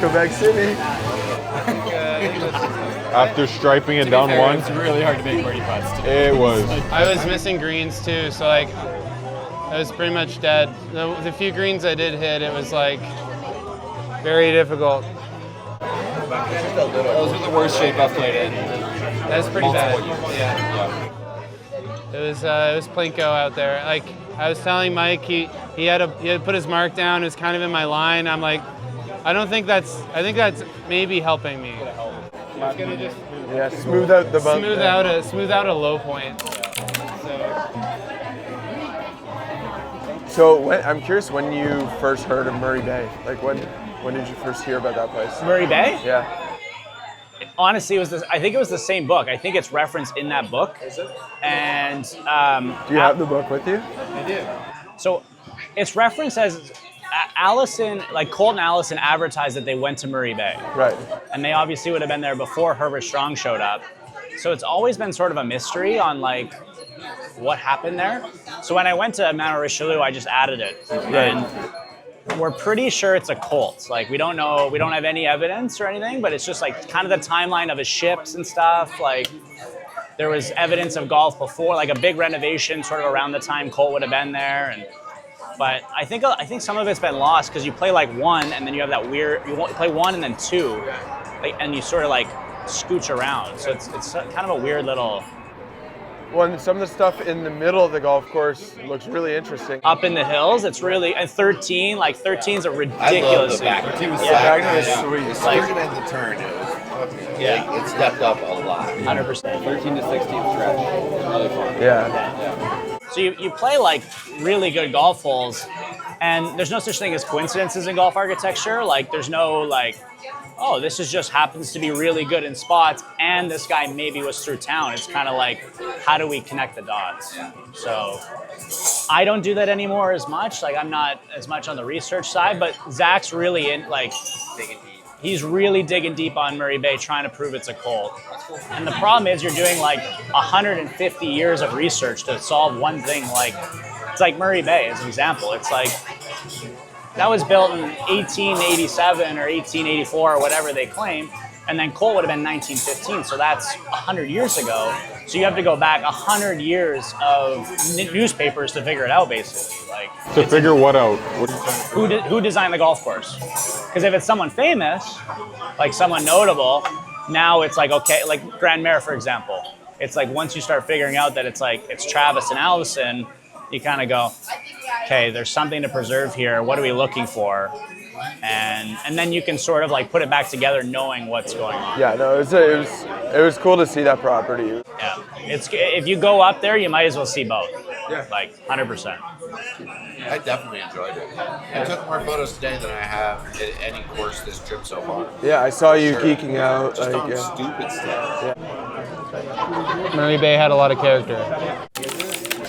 Quebec City. After striping it down one, it's really hard to make birdie putts. it was. I was missing greens too, so like I was pretty much dead. The few greens I did hit, it was like very difficult. Those are the worst shape I've played in. That's pretty bad. Yeah. It was Plinko out there. Like I was telling Mike, he had to put his mark down. It was kind of in my line. I'm like, I think that's maybe helping me. It's gonna just smooth out the bump. Smooth out a low point. So I'm curious when you first heard of Murray Bay. Like when did you first hear about that place? Murray Bay? Yeah. Honestly, I think it was the same book. I think it's referenced in that book. Is it? And do you have the book with you? I do. So it's referenced as Allison, like Colt and Allison advertised that they went to Murray Bay. Right. And they obviously would have been there before Herbert Strong showed up. So it's always been sort of a mystery on like what happened there. So when I went to Mount Richelieu, I just added it. Right. And we're pretty sure it's a Colt. Like we don't know, we don't have any evidence or anything, but it's just like kind of the timeline of his ships and stuff. Like there was evidence of golf before, like a big renovation sort of around the time Colt would have been there. But I think some of it's been lost because you play like one and then you have that weird, you play one and then two, like, and you sort of like scooch around. So it's kind of a weird little. Well, some of the stuff in the middle of the golf course looks really interesting. Up in the hills, it's really, and 13, like 13's a ridiculous. I love the back. The back is sweet. The second and the turn, it was it stepped up a lot. 100%. 13 to 16 stretch. Really fun. Yeah. So you play like really good golf holes, and there's no such thing as coincidences in golf architecture. Like there's no like, oh, this is just happens to be really good in spots, and this guy maybe was through town. It's kind of like, how do we connect the dots? So I don't do that anymore as much. Like I'm not as much on the research side, but Zach's really in like, he's really digging deep on Murray Bay, trying to prove it's a Colt. And the problem is you're doing like 150 years of research to solve one thing. Like it's like Murray Bay as an example. It's like, that was built in 1887 or 1884 or whatever they claim, and then Colt would have been 1915, so that's 100 years ago. So you have to go back 100 years of newspapers to figure it out, basically. Like To figure what out? What are you trying to who designed the golf course? Because if it's someone famous, like someone notable, now it's like, okay, like Grand Mare, for example. It's like once you start figuring out that it's like it's Travis and Allison, you kind of go, okay, there's something to preserve here. What are we looking for? And then you can sort of like put it back together, knowing what's going on. Yeah, no, it was cool to see that property. Yeah, if you go up there, you might as well see both. Yeah, like 100%. I definitely enjoyed it. I took more photos today than I have at any course this trip so far. Yeah, I saw you geeking out. Just like, on stupid stuff. Murray Bay had a lot of character.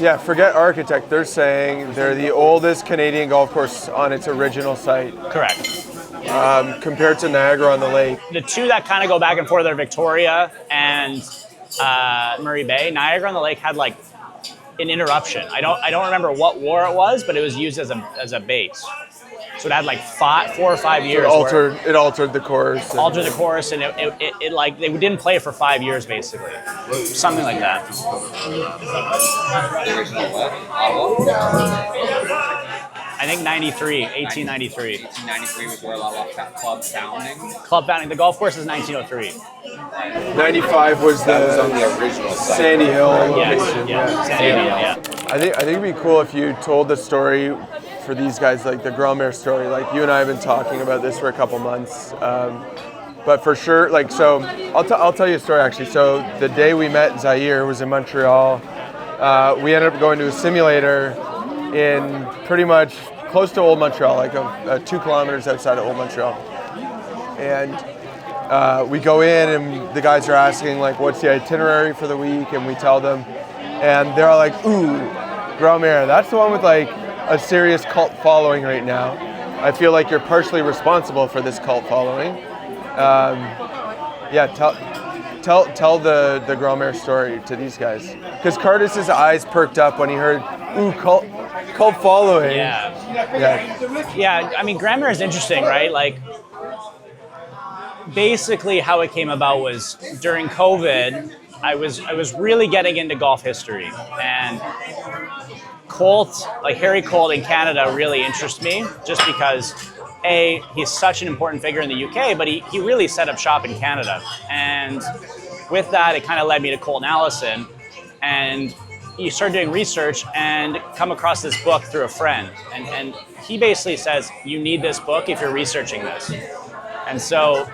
Yeah, forget architect. They're saying they're the oldest Canadian golf course on its original site. Correct. Compared to Niagara on the Lake. The two that kind of go back and forth are Victoria and Murray Bay. Niagara on the Lake had like an interruption. I don't remember what war it was, but it was used as a base. So it had like 4 or 5 years. It altered the course. Altered the course, and it like they didn't play it for 5 years basically, something like that. I think 1893. 1893 was where club founding. Club founding. The golf course is 1903. 95 was That was on the original site. Sandy Hill Yes, location. yeah. Sandy Hill, yeah. I think it'd be cool if you told the story for these guys, like the Grand Mare story. Like you and I have been talking about this for a couple months, but for sure, like so, I'll tell you a story actually. So the day we met Zaire was in Montreal. We ended up going to a simulator in pretty much close to Old Montreal, like 2 kilometers outside of Old Montreal, and we go in and the guys are asking like, what's the itinerary for the week, and we tell them, and they're all like, ooh, Grand Mare, that's the one with like a serious cult following right now. I feel like you're partially responsible for this cult following. Tell the Grand Mare story to these guys, because Curtis's eyes perked up when he heard, ooh, cult following. Yeah. I mean, Grand Mare is interesting, right? Like, basically how it came about was during COVID, I was really getting into golf history, and Harry Colt in Canada really interests me just because he's such an important figure in the UK, but he really set up shop in Canada. And with that, it kind of led me to Colt and Allison, and you start doing research and come across this book through a friend. And he basically says, you need this book if you're researching this. And so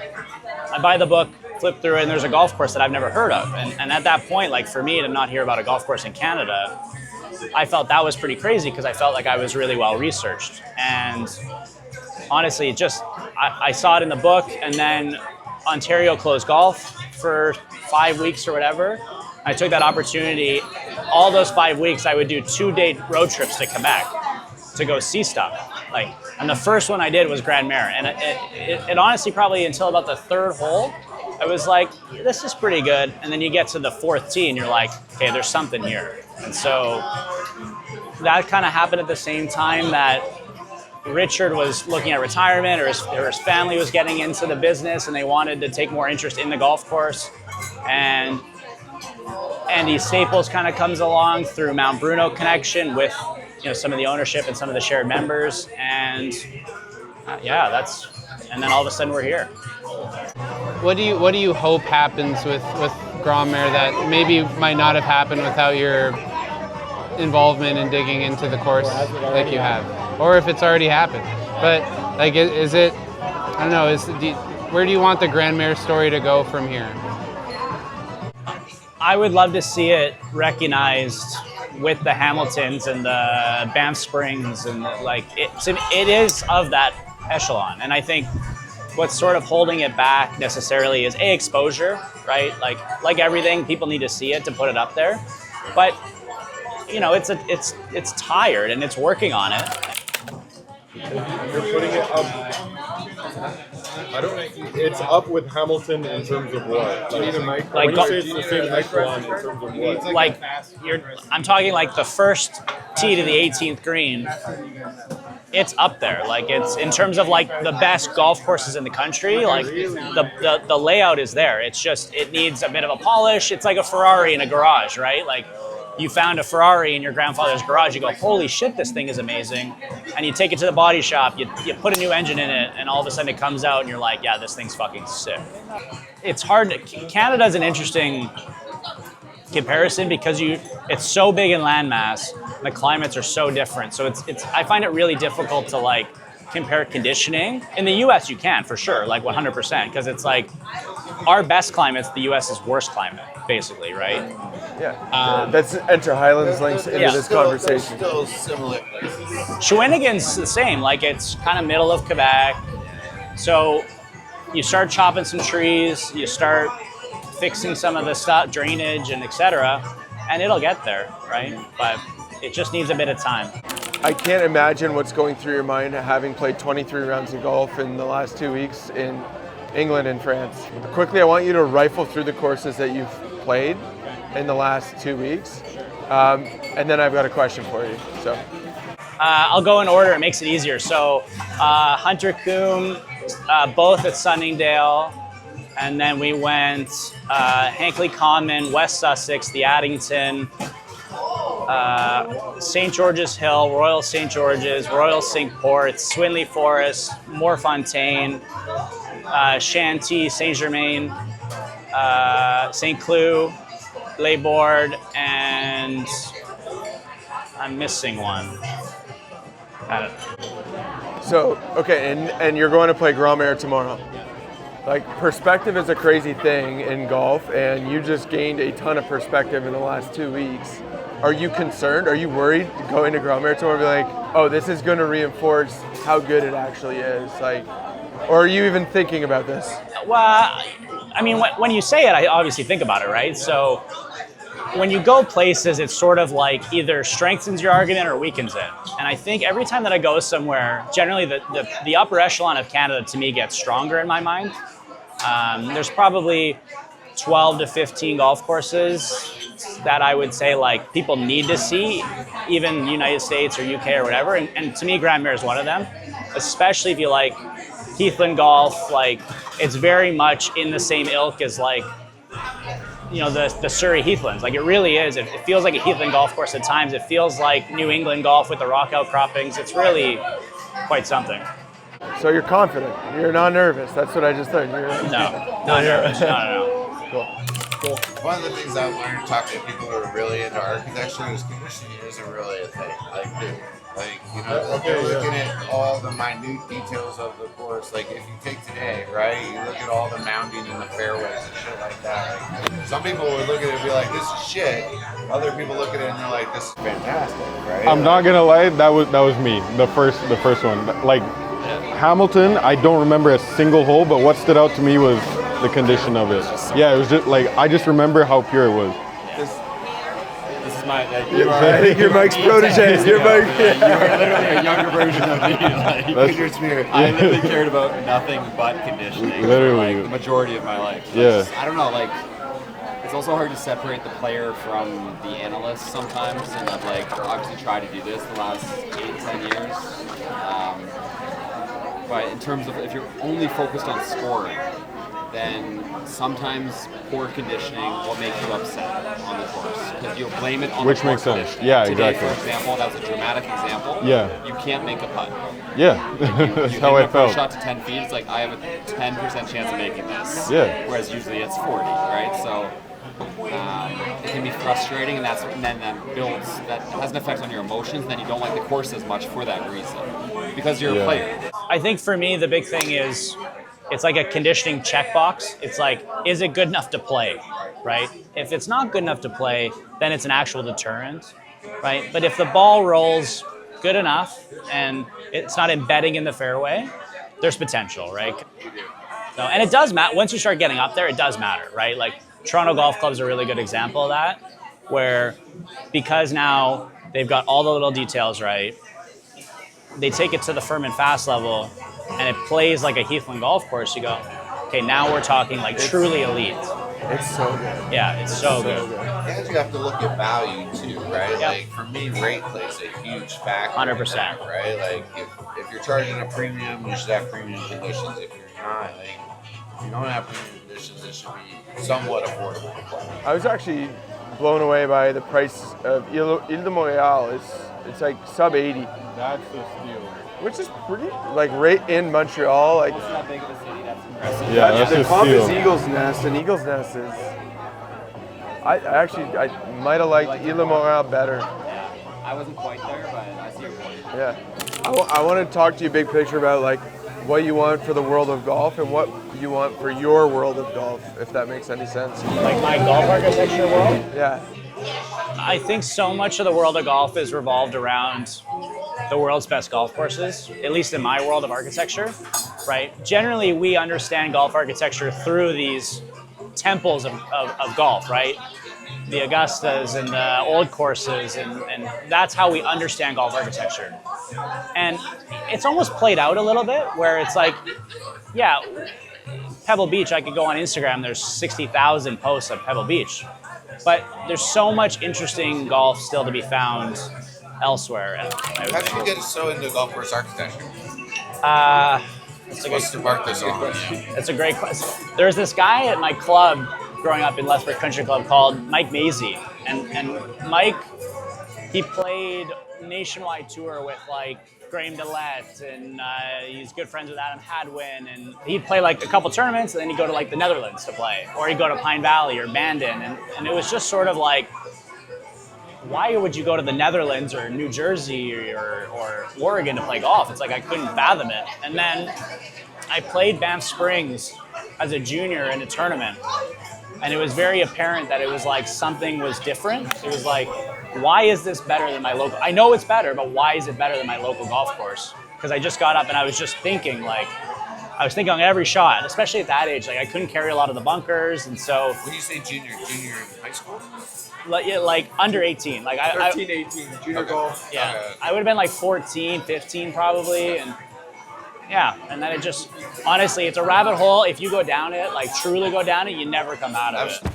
I buy the book, flip through it, and there's a golf course that I've never heard of. And at that point, like for me to not hear about a golf course in Canada, I felt that was pretty crazy because I felt like I was really well researched. And honestly, I saw it in the book, and then Ontario closed golf for 5 weeks or whatever. I took that opportunity. All those 5 weeks, I would do 2-day road trips to Quebec to go see stuff. And the first one I did was Grand Mare, and it honestly probably until about the third hole, I was like, this is pretty good. And then you get to the fourth tee, and you're like, okay, there's something here. And so that kind of happened at the same time that Richard was looking at retirement, or his family was getting into the business, and they wanted to take more interest in the golf course. And Andy Staples kind of comes along through Mount Bruno connection with some of the ownership and some of the shared members, and and then all of a sudden we're here. What do you hope happens with Grand Mare that maybe might not have happened without your involvement in digging into the course like you have, or if it's already happened? But like, is it? I don't know. Where do you want the Grand Mare story to go from here? I would love to see it recognized with the Hamiltons and the Banff Springs, and it is of that echelon. And I think what's sort of holding it back necessarily is exposure, right? Like everything, people need to see it to put it up there. But it's tired, and it's working on it. You're putting it up. It's up with Hamilton in terms of what? When you say it's the same echelon in terms of what? I'm talking like the first tee to the 18th green. It's up there. It's in terms of the best golf courses in the country. The layout is there. It's just it needs a bit of a polish. It's like a Ferrari in a garage, right? You found a Ferrari in your grandfather's garage, you go, holy shit, this thing is amazing. And you take it to the body shop, you put a new engine in it, and all of a sudden it comes out and you're like, yeah, this thing's fucking sick. It's hard. Canada's an interesting comparison because it's so big in landmass, the climates are so different. So I find it really difficult to compare conditioning. In the US you can, for sure, 100%, because it's our best climate's the US's worst climate, basically, right? Yeah, that's enter Highlands links into this conversation. Still similar. Shawinigan's the same. It's kind of middle of Quebec. So you start chopping some trees, you start fixing some of the stuff, drainage and etc., and it'll get there, right? But it just needs a bit of time. I can't imagine what's going through your mind having played 23 rounds of golf in the last 2 weeks in England and France. Quickly, I want you to rifle through the courses that you've played in the last 2 weeks, and then I've got a question for you. So I'll go in order. It makes it easier. So Hunter Coombe, both at Sunningdale, and then we went Hankley Common, West Sussex, the Addington, St. George's Hill, Royal St. George's, Royal Cinque Ports, Swinley Forest, Moorfontein, Shanty, Saint Germain, St. Cloud, Laborde, and I'm missing one. I don't know. So, okay, and you're going to play Grand Mare tomorrow. Perspective is a crazy thing in golf, and you just gained a ton of perspective in the last 2 weeks. Are you concerned? Are you worried going to Grand Mare tomorrow and be oh, this is going to reinforce how good it actually is? Or are you even thinking about this? Well, I mean, when you say it, I obviously think about it, right? So when you go places, it's sort of either strengthens your argument or weakens it. And I think every time that I go somewhere, generally the upper echelon of Canada to me gets stronger in my mind. There's probably 12 to 15 golf courses that I would say people need to see, even United States or UK or whatever. And to me, Grand Mare is one of them, especially if you like Heathland golf, like it's very much in the same ilk as like, you know, the Surrey Heathlands. Like it really is. It feels like a Heathland golf course at times. It feels like New England golf with the rock outcroppings. It's really quite something. So you're confident. You're not nervous. That's what I just heard. No, not nervous. No. Cool. One of the things I've learned talking to people who are really into architecture is conditioning isn't really a thing. You know, if you're looking at all the minute details of the course, like if you take today, right, you look at all the mounding in the fairways and shit like that. Like, some people would look at it and be like, this is shit. Other people look at it and they're like, this is fantastic, right? I'm not gonna lie, that was me, the first one. Like Hamilton, I don't remember a single hole, but what stood out to me was the condition of it. Yeah, it was just like, I just remember how pure it was. This is my. I think you're Mike's protege. You're Mike. You are literally a younger version of me. Like, your spirit. I literally cared about nothing but conditioning. Literally. For, like, the majority of my life. Yeah. I don't know, like, it's also hard to separate the player from the analyst sometimes, and I've like obviously tried to do this the last 8-10 years. But in terms of if you're only focused on scoring, then sometimes poor conditioning will make you upset on the course because you'll blame it on Which the poor makes sense. conditioning. Yeah, Today, exactly. for example, that was a dramatic example. Yeah. You can't make a putt. Yeah, that's how I felt. Shot to 10 feet, it's like I have a 10% chance of making this. Yeah. Whereas usually it's 40, right? So it can be frustrating, and then that builds, that has an effect on your emotions, and then you don't like the course as much for that reason because you're a player. I think for me, the big thing is it's like a conditioning checkbox. It's like, is it good enough to play, right? If it's not good enough to play, then it's an actual deterrent, right? But if the ball rolls good enough and it's not embedding in the fairway, there's potential, right? So, and it does matter. Once you start getting up there, it does matter, right? Like Toronto Golf Club's a really good example of that, where because now they've got all the little details right, they take it to the firm and fast level, and it plays like a Heathland golf course. You go, okay, now we're talking like truly elite. It's so good. Yeah, it's so good. And you have to look at value too, right? Yep. Like for me, rate plays a huge factor. 100%. in that, right? Like if you're charging a premium, you should have premium conditions. If you're not, like if you don't have premium conditions, it should be somewhat affordable to play. I was actually blown away by the price of Ile de Montréal. It's like sub 80, That's the steal. which is pretty like right in Montreal. Like It's not big of a city, that's impressive. Yeah, that's the the comp is steal. Eagle's Nest, and Eagle's Nest is. I might have liked Ile de Montréal better. Yeah. I wasn't quite there, but I see your point. Yeah, I want to talk to you big picture about like what you want for the world of golf and what you want for your world of golf, if that makes any sense. Like my golf architecture world, Yeah. I think so much of the world of golf is revolved around the world's best golf courses, at least in my world of architecture, right? Generally, we understand golf architecture through these temples of golf, right? The Augustas and the old courses, and that's how we understand golf architecture. And it's almost played out a little bit where it's like, yeah, Pebble Beach, I could go on Instagram, there's 60,000 posts of Pebble Beach. But there's so much interesting golf still to be found elsewhere. How did you get so into golf course architecture? It's to mark this on. It's a great question. There's this guy at my club growing up in Lethbridge Country Club called Mike Maisie. And Mike, he played nationwide tour with like Graham Dillette, and he's good friends with Adam Hadwin, and he'd play like a couple tournaments, and then he'd go to like the Netherlands to play, or he'd go to Pine Valley or Bandon, and it was just sort of like, why would you go to the Netherlands or New Jersey or Oregon to play golf? It's like I couldn't fathom it. And then I played Banff Springs as a junior in a tournament, and it was very apparent that it was like something was different. It was like, why is this better than my local? I know it's better, but why is it better than my local golf course? Because I just got up and I was just thinking like, I was thinking on every shot, especially at that age, like I couldn't carry a lot of the bunkers, and so. When you say junior in high school? Like under 18, like 13, 18, junior golf. Yeah, Okay. I would have been like 14, 15 probably, and yeah, and then it just, honestly, it's a rabbit hole. If you go down it, like truly go down it, you never come out of it.